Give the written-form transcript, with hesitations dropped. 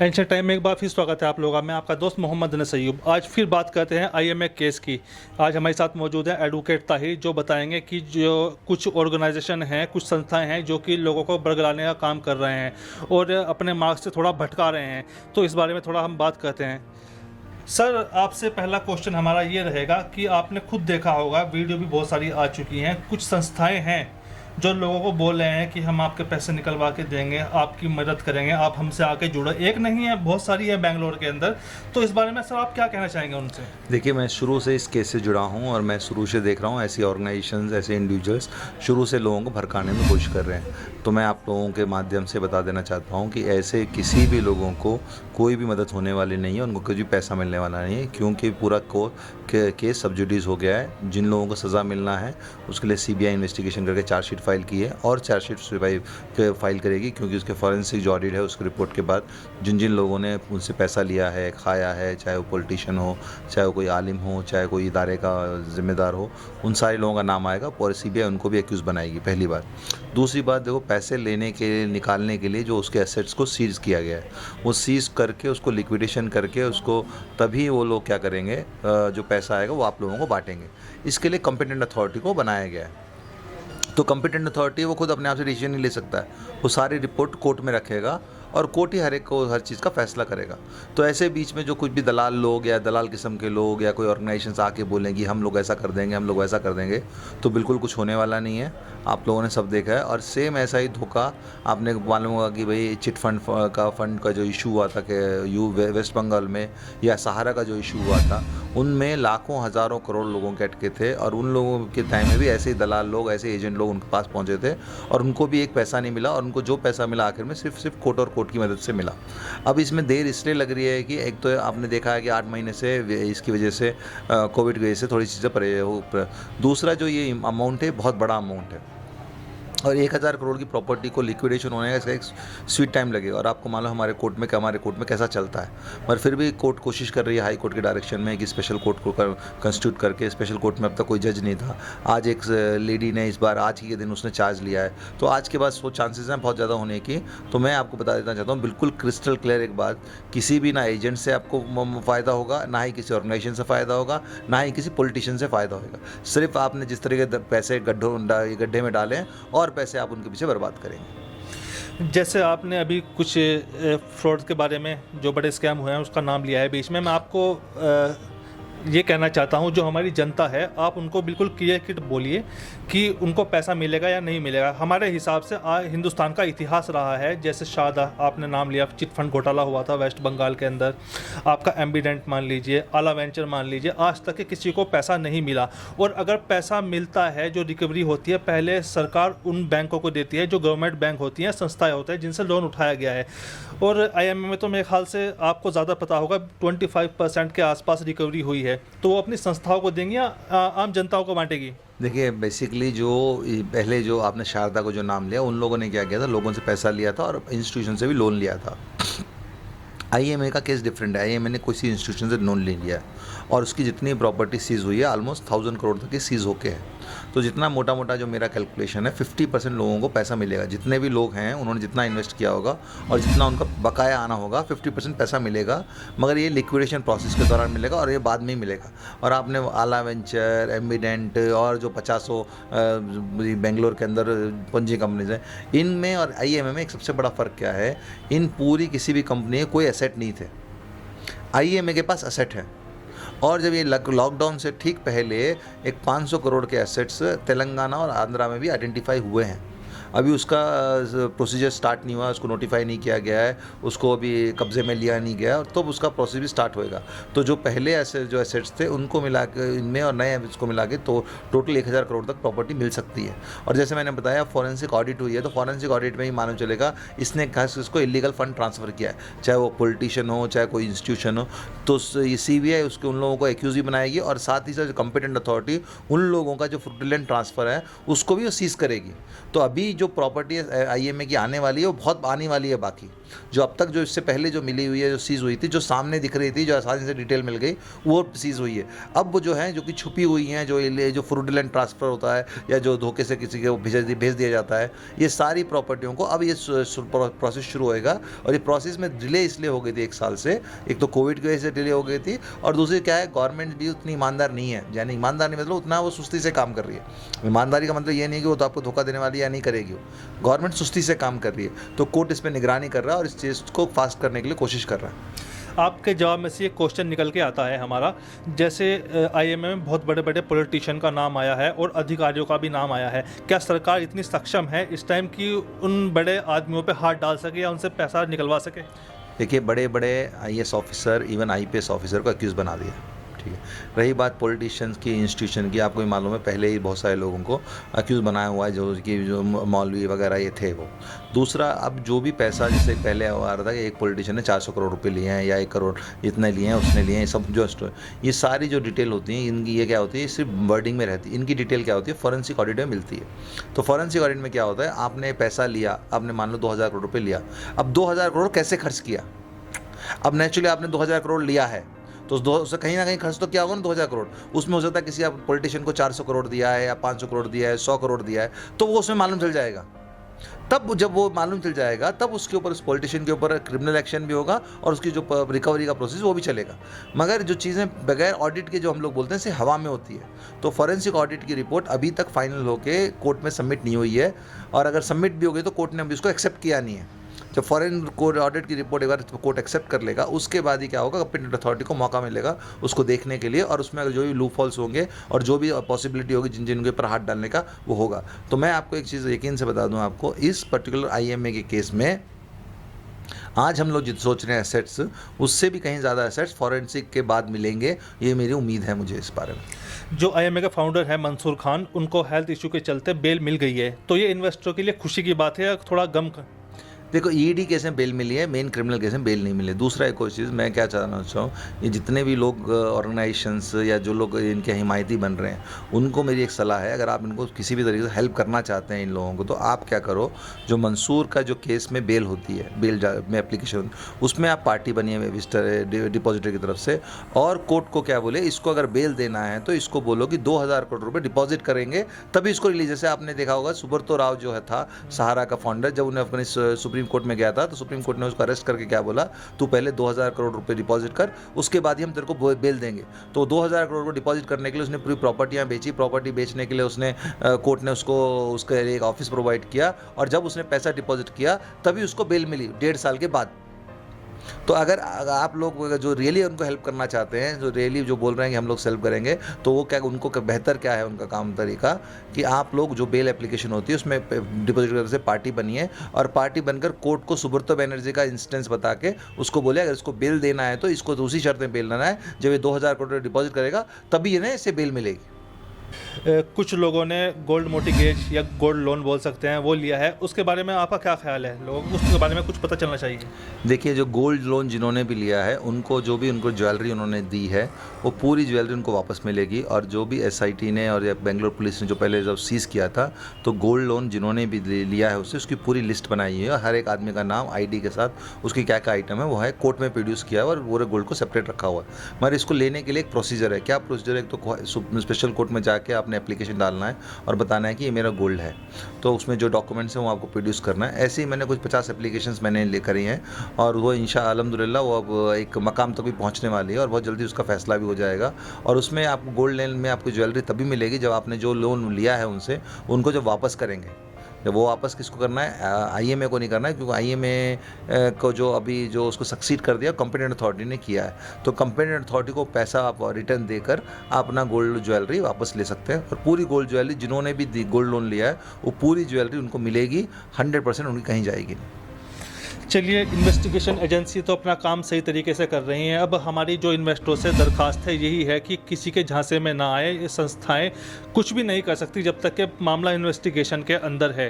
Ancient time में एक बार फिर स्वागत है आप लोगों का। मैं आपका दोस्त मोहम्मद नसैय्यूब। आज फिर बात करते हैं आईएमए केस की। आज हमारे साथ मौजूद है एडवोकेट ताहिर, जो बताएंगे कि जो कुछ ऑर्गेनाइजेशन हैं, कुछ संस्थाएं हैं जो कि लोगों को बरगलाने का काम कर रहे हैं और अपने मार्ग से थोड़ा भटका रहे हैं। तो इस बारे में थोड़ा हम बात करते हैं। सर, आपसे पहला क्वेश्चन हमारा ये रहेगा कि आपने खुद देखा होगा, वीडियो भी बहुत सारी आ चुकी हैं, कुछ संस्थाएं हैं जो लोगों को बोल रहे हैं कि हम आपके पैसे निकलवा के देंगे, आपकी मदद करेंगे, आप हमसे आके जुड़ो। एक नहीं है, बहुत सारी है बेंगलोर के अंदर। तो इस बारे में सर आप क्या कहना चाहेंगे उनसे? देखिए, मैं शुरू से इस केस से जुड़ा हूँ और मैं शुरू से देख रहा हूँ ऐसी ऑर्गेनाइजेशंस, ऐसे इंडिविजुअल्स शुरू से लोगों को भड़काने में कोशिश कर रहे हैं। तो मैं आप लोगों के माध्यम से बता देना चाहता हूँ कि ऐसे किसी भी लोगों को कोई भी मदद होने वाली नहीं है, उनको कोई भी पैसा मिलने वाला नहीं है, क्योंकि पूरा केस सब जुडिस हो गया है। जिन लोगों को सज़ा मिलना है उसके लिए सीबीआई इन्वेस्टिगेशन करके चार्जशीट फाइल की है और चार्जशीट फाइल करेगी, क्योंकि उसके फॉरेंसिक जो ऑडिट है उसके रिपोर्ट के बाद जिन जिन लोगों ने उनसे पैसा लिया है, खाया है, चाहे वो पॉलिटिशियन हो, चाहे वो कोई आलिम हो, चाहे कोई इदारे का जिम्मेदार हो, उन सारे लोगों का नाम आएगा और सीबीआई उनको भी एक्यूज़ बनाएगी, पहली बात। दूसरी बात, देखो, पैसे लेने के निकालने के लिए जो उसके एसेट्स को सीज किया गया है, वो सीज करके उसको लिक्विडेशन करके उसको तभी वो लोग क्या करेंगे, जो पैसा आएगा वो आप लोगों को बांटेंगे। इसके लिए कॉम्पिटेंट अथॉरिटी को बनाया गया है। तो कॉम्पिटेंट अथॉरिटी वो खुद अपने आप से डिसीजन नहीं ले सकता है, वो सारी रिपोर्ट कोर्ट में रखेगा और कोर्ट ही हर एक को हर चीज़ का फैसला करेगा। तो ऐसे बीच में जो कुछ भी दलाल लोग या दलाल किस्म के लोग या कोई ऑर्गेनाइजेशन आके बोलेंगे हम लोग ऐसा कर देंगे, हम लोग वैसा कर देंगे, तो बिल्कुल कुछ होने वाला नहीं है। आप लोगों ने सब देखा है। और सेम ऐसा ही धोखा आपने मालूम होगा कि भाई चिट फंड का जो इशू हुआ था कि वेस्ट बंगाल में, या सहारा का जो इशू हुआ था, उनमें लाखों हज़ारों करोड़ लोगों के अटके थे और उन लोगों के टाइम में भी ऐसे ही दलाल लोग, ऐसे एजेंट लोग उनके पास पहुंचे थे और उनको भी एक पैसा नहीं मिला, और उनको जो पैसा मिला आखिर में सिर्फ कोर्ट और कोर्ट की मदद से मिला। अब इसमें देर इसलिए लग रही है कि एक तो आपने देखा है कि 8 महीने से इसकी वजह से, कोविड की वजह से थोड़ी चीज़ें परे। दूसरा जो ये अमाउंट है, बहुत बड़ा अमाउंट है और 1000 करोड़ की प्रॉपर्टी को लिक्विडेशन होने का इसका एक स्वीट टाइम लगेगा। और आपको मालूम हमारे कोर्ट में कैसा चलता है। पर फिर भी कोर्ट कोशिश कर रही है हाई कोर्ट के डायरेक्शन में कि स्पेशल कोर्ट को कंस्टिट्यूट करके, स्पेशल कोर्ट में अब तक कोई जज नहीं था। आज एक लेडी ने इस बार आज ही के दिन उसने चार्ज लिया है, तो आज के बाद वो चांसेस हैं बहुत ज़्यादा होने की। तो मैं आपको बता देना चाहता हूँ बिल्कुल क्रिस्टल क्लियर एक बात, किसी भी ना एजेंट से आपको फ़ायदा होगा, ना ही किसी ऑर्गेनाइजेशन से फ़ायदा होगा, ना ही किसी पॉलिटिशियन से फ़ायदा होगा। सिर्फ आपने जिस तरीके पैसे गड्ढे में डालें और पैसे आप उनके पीछे बर्बाद करेंगे। जैसे आपने अभी कुछ फ्रॉड के बारे में, जो बड़े स्कैम हुए हैं, उसका नाम लिया है बीच में। मैं आपको ये कहना चाहता हूँ, जो हमारी जनता है, आप उनको बिल्कुल क्लियर कट बोलिए कि उनको पैसा मिलेगा या नहीं मिलेगा। हमारे हिसाब से हिंदुस्तान का इतिहास रहा है, जैसे शारदा आपने नाम लिया, चिट फंड घोटाला हुआ था वेस्ट बंगाल के अंदर, आपका एम्बिडेंट मान लीजिए, आला वेंचर मान लीजिए, आज तक के किसी को पैसा नहीं मिला। और अगर पैसा मिलता है, जो रिकवरी होती है, पहले सरकार उन बैंकों को देती है जो गवर्नमेंट बैंक होती हैं, संस्थाएं होती हैं जिनसे लोन उठाया गया है। और आईएमए में तो मेरे ख्याल से आपको ज़्यादा पता होगा, 25% के आसपास रिकवरी हुई है। तो वो अपनी संस्थाओं को देंगी या आम जनताओं को बांटेगी? देखिए, बेसिकली जो पहले जो आपने शारदा को जो नाम लिया, उन लोगों ने क्या किया था, लोगों से पैसा लिया था और इंस्टीट्यूशन से भी लोन लिया था। आईएमए का केस डिफरेंट है। आईएमए ने किसी इंस्टीट्यूशन से लोन नहीं लिया है और उसकी जितनी प्रॉपर्टी सीज हुई है ऑलमोस्ट 1000 करोड़ तक की सीज होके है। तो जितना मोटा मोटा जो मेरा कैलकुलेशन है, 50% लोगों को पैसा मिलेगा। जितने भी लोग हैं उन्होंने जितना इन्वेस्ट किया होगा और जितना उनका बकाया आना होगा, 50% पैसा मिलेगा। मगर ये लिक्विडेशन प्रोसेस के दौरान मिलेगा और ये बाद में ही मिलेगा। और आपने आला वेंचर, एम्बिडेंट और जो 50 बेंगलोर के अंदर पंजी कंपनीज हैं, इनमें और आईएमए में एक सबसे बड़ा फ़र्क क्या है, इन पूरी किसी भी कंपनी के कोई एसेट नहीं थे। आईएमए के पास एसेट है। और जब ये लॉकडाउन से ठीक पहले एक 500 करोड़ के एसेट्स तेलंगाना और आंध्रा में भी आइडेंटिफाई हुए हैं। अभी उसका प्रोसीजर स्टार्ट नहीं हुआ, उसको नोटिफाई नहीं किया गया है, उसको अभी कब्जे में लिया नहीं गया और तो उसका प्रोसेस भी स्टार्ट होएगा। तो जो पहले ऐसे जो एसेट्स थे उनको मिला के इनमें और नए इसको मिला के तो टोटल 1000 करोड़ तक प्रॉपर्टी मिल सकती है। और जैसे मैंने बताया, फॉरेंसिक ऑडिट हुई है, तो फॉरेंसिक ऑडिट में ही मालूम चलेगा इसने खास इसको इलीगल फंड ट्रांसफ़र किया है, चाहे वो पॉलिटिशियन हो, चाहे कोई इंस्टीट्यूशन हो। तो ये सीबीआई उसके उन लोगों को एक्यूज़ भी बनाएगी और साथ ही साथ कॉम्पिटेंट अथॉरिटी उन लोगों का जो फ्रॉडुलेंट ट्रांसफ़र है उसको भी वो सीज़ करेगी। तो अभी जो जो प्रॉपर्टी IMA की आने वाली है वो बहुत आने वाली है बाकी। जो अब तक जो इससे पहले जो मिली हुई है, जो सीज़ हुई थी, जो सामने दिख रही थी, जो आसानी से डिटेल मिल गई, वो सीज़ हुई है। अब वो जो है जो कि छुपी हुई हैं, जो फ्रॉडुलेंट ट्रांसफ़र होता है या जो धोखे से किसी को भेज दिया जाता है, ये सारी प्रॉपर्टियों को अब ये प्रोसेस शुरू होएगा। और ये प्रोसेस में डिले इसलिए हो गई थी 1 साल से, एक तो कोविड की वजह से डिले हो गई थी, और दूसरी क्या है, गवर्नमेंट भी उतनी ईमानदार नहीं है। यानी ईमानदार नहीं मतलब उतना वो सुस्ती से काम कर रही है। ईमानदारी का मतलब ये नहीं कि वो तो आपको धोखा देने वाली या नहीं करेगी, वो गवर्नमेंट सुस्ती से काम कर रही है। तो कोर्ट इस पर निगरानी कर रहा है और इस चीज़ को फास्ट करने के लिए कोशिश कर रहा है। आपके जवाब में से ये क्वेश्चन निकल के आता है हमारा, जैसे IMA में बहुत बड़े बड़े पॉलिटिशियन का नाम आया है और अधिकारियों का भी नाम आया है, क्या सरकार इतनी सक्षम है इस टाइम कि उन बड़े आदमियों पे हाथ डाल सके या उनसे पैसा निकलवा सके? देखिए, बड़े बड़े IAS officer, even IPS officer को एक्यूज़ बना दिया, ठीक है। रही बात पॉलिटिशियंस की, इंस्टीट्यूशन की, आपको भी मालूम है पहले ही बहुत सारे लोगों को अक्यूज़ बनाया हुआ है, जो मौलवी वगैरह ये थे वो। दूसरा, अब जो भी पैसा, जैसे पहले आ रहा था कि एक पॉलिटिशियन ने 400 करोड़ रुपए लिए हैं या 1 करोड़ इतने लिए हैं, उसने लिए हैं, सब जो ये सारी जो डिटेल होती है इनकी, ये क्या होती है, सिर्फ वर्डिंग में रहती है। इनकी डिटेल क्या होती है, फॉरेंसिक ऑडिट में मिलती है। तो फॉरेंसिक ऑडिट में क्या होता है, आपने पैसा लिया, आपने मान लो 2000 करोड़ रुपये लिया, अब 2000 करोड़ कैसे खर्च किया। अब नेचुरली आपने 2000 करोड़ लिया है तो उससे कहीं ना कहीं खर्च तो क्या होगा ना, 2000 करोड़। उसमें हो सकता है किसी आप पॉलिटिशियन को 400 करोड़ दिया है या 500 करोड़ दिया है, 100 करोड़ दिया है, तो वो उसमें मालूम चल जाएगा। तब जब वो मालूम चल जाएगा, तब उसके ऊपर, उस पॉलिटिशियन के ऊपर क्रिमिनल एक्शन भी होगा और उसकी जो रिकवरी का प्रोसेस वो भी चलेगा। मगर जो चीज़ें बगैर ऑडिट के, जो हम लोग बोलते हैं, से हवा में होती है। तो फॉरेंसिक ऑडिट की रिपोर्ट अभी तक फाइनल होके कोर्ट में सबमिट नहीं हुई है, और अगर सबमिट भी हो गई तो कोर्ट ने अभी उसको एक्सेप्ट किया नहीं है। जब फॉरेन कोर्ट ऑडिट की रिपोर्ट एक बार कोर्ट एक्सेप्ट कर लेगा, उसके बाद ही क्या होगा, कंपीटेंट अथॉरिटी को मौका मिलेगा उसको देखने के लिए, और उसमें अगर जो भी लूप होल्स होंगे और जो भी पॉसिबिलिटी होगी जिनके ऊपर हाथ डालने का, वो होगा। तो मैं आपको एक चीज़ यकीन से बता दूं, आपको इस पर्टिकुलर IMA के केस में आज हम लोग जित सोच रहे हैं एसेट्स, उससे भी कहीं ज़्यादा एसेट्स फॉरेंसिक के बाद मिलेंगे, ये मेरी उम्मीद है मुझे इस बारे में। जो IMA का फाउंडर है मंसूर खान, उनको हेल्थ इशू के चलते बेल मिल गई है, तो ये इन्वेस्टरों के लिए खुशी की बात है या थोड़ा गम का? देखो, ED केस में बेल मिली है, मेन क्रिमिनल केस में बेल नहीं मिली। दूसरा एक और चीज़ मैं क्या चाहना चाहूँ, ये जितने भी लोग ऑर्गेनाइजेशंस या जो लोग इनके हिमायती बन रहे हैं, उनको मेरी एक सलाह है, अगर आप इनको किसी भी तरीके से हेल्प करना चाहते हैं इन लोगों को, तो आप क्या करो, जो मंसूर का जो केस में बेल होती है, बेल में एप्लीकेशन, उसमें आप पार्टी बनिए विजिटर डिपॉजिटर की तरफ से, और कोर्ट को क्या बोले, इसको अगर बेल देना है तो इसको बोलो कि 2000 करोड़ रुपये डिपॉजिट करेंगे तभी इसको रिलीज। जैसे आपने देखा होगा सुब्रतो राव जो है था सहारा का फाउंडर, जब उन्हें अपने सुप्रीम कोर्ट में गया था तो सुप्रीम कोर्ट ने उसको अरेस्ट करके क्या बोला, तू पहले 2000 करोड़ रुपए डिपॉजिट कर, उसके बाद ही हम तेरे को बेल देंगे। तो 2000 करोड़ रुपए डिपॉजिट करने के लिए उसने पूरी प्रॉपर्टियां बेची। प्रॉपर्टी बेचने के लिए उसने कोर्ट ने उसको उसका एक ऑफिस प्रोवाइड किया, और जब उसने पैसा डिपॉजिट किया तभी उसको बेल मिली 1.5 साल के बाद। तो अगर आप लोग जो रियली उनको हेल्प करना चाहते हैं, जो रियली जो बोल रहे हैं कि हम लोग हेल्प करेंगे, तो वो क्या, उनको बेहतर क्या है उनका काम तरीका, कि आप लोग जो बेल एप्लीकेशन होती है उसमें डिपॉजिट करके से पार्टी बनिए, और पार्टी बनकर कोर्ट को सुब्रतो बनर्जी का इंस्टेंस बता के उसको बोले अगर इसको बेल देना है तो इसको दूसरी शर्त में बेल देना है, जब ये 2000 करोड़ डिपॉजिट करेगा तभी इन्हें इससे बेल मिलेगी। कुछ लोगों ने गोल्ड मोर्टगेज या गोल्ड लोन बोल सकते हैं वो लिया है, उसके बारे में आपका क्या ख्याल है? लोगों को उसके बारे में कुछ पता चलना चाहिए। देखिए, जो गोल्ड लोन जिन्होंने भी लिया है, उनको जो भी उनको ज्वेलरी उन्होंने दी है, वो पूरी ज्वेलरी उनको वापस मिलेगी। और जो भी SIT ने और या बेंगलोर पुलिस ने जो पहले जब सीज़ किया था, तो गोल्ड लोन जिन्होंने भी लिया है उससे उसकी पूरी लिस्ट बनाई है, हर एक आदमी का नाम ID के साथ उसकी क्या क्या आइटम है वो है, कोर्ट में प्रोड्यूस किया है और पूरे गोल्ड को सेपरेट रखा हुआ है। मगर इसको लेने के लिए एक प्रोसीजर है। क्या प्रोसीजर है? तो स्पेशल कोर्ट में जाके आपने एप्लीकेशन डालना है और बताना है कि ये मेरा गोल्ड है, तो उसमें जो डॉक्यूमेंट्स हैं वो आपको प्रोड्यूस करना है। ऐसे ही मैंने कुछ 50 एप्लीकेशंस मैंने ले करी हैं, और वो इंशाअल्लाह अल्हम्दुलिल्लाह वो अब एक मकाम तक भी पहुंचने वाली है और बहुत जल्दी उसका फैसला भी हो जाएगा। और उसमें आपको गोल्ड लोन में आपको ज्वेलरी तभी मिलेगी जब आपने जो लोन लिया है उनसे, उनको जब वापस करेंगे। जब वो वापस किसको करना है? IMA को नहीं करना है, क्योंकि IMA को जो अभी जो उसको सक्सीड कर दिया कंपीटेंट अथॉरिटी ने किया है। तो कंपीटेंट अथॉरिटी को पैसा आप रिटर्न देकर आप अपना गोल्ड ज्वेलरी वापस ले सकते हैं, और पूरी गोल्ड ज्वेलरी जिन्होंने भी गोल्ड लोन लिया है वो पूरी ज्वेलरी उनको मिलेगी, 100% उनकी कहीं जाएगी नहीं। चलिए, इन्वेस्टिगेशन एजेंसी तो अपना काम सही तरीके से कर रही हैं। अब हमारी जो इन्वेस्टरों से दरखास्त है यही है कि किसी के झांसे में ना आए। ये संस्थाएं कुछ भी नहीं कर सकती जब तक कि मामला इन्वेस्टिगेशन के अंदर है।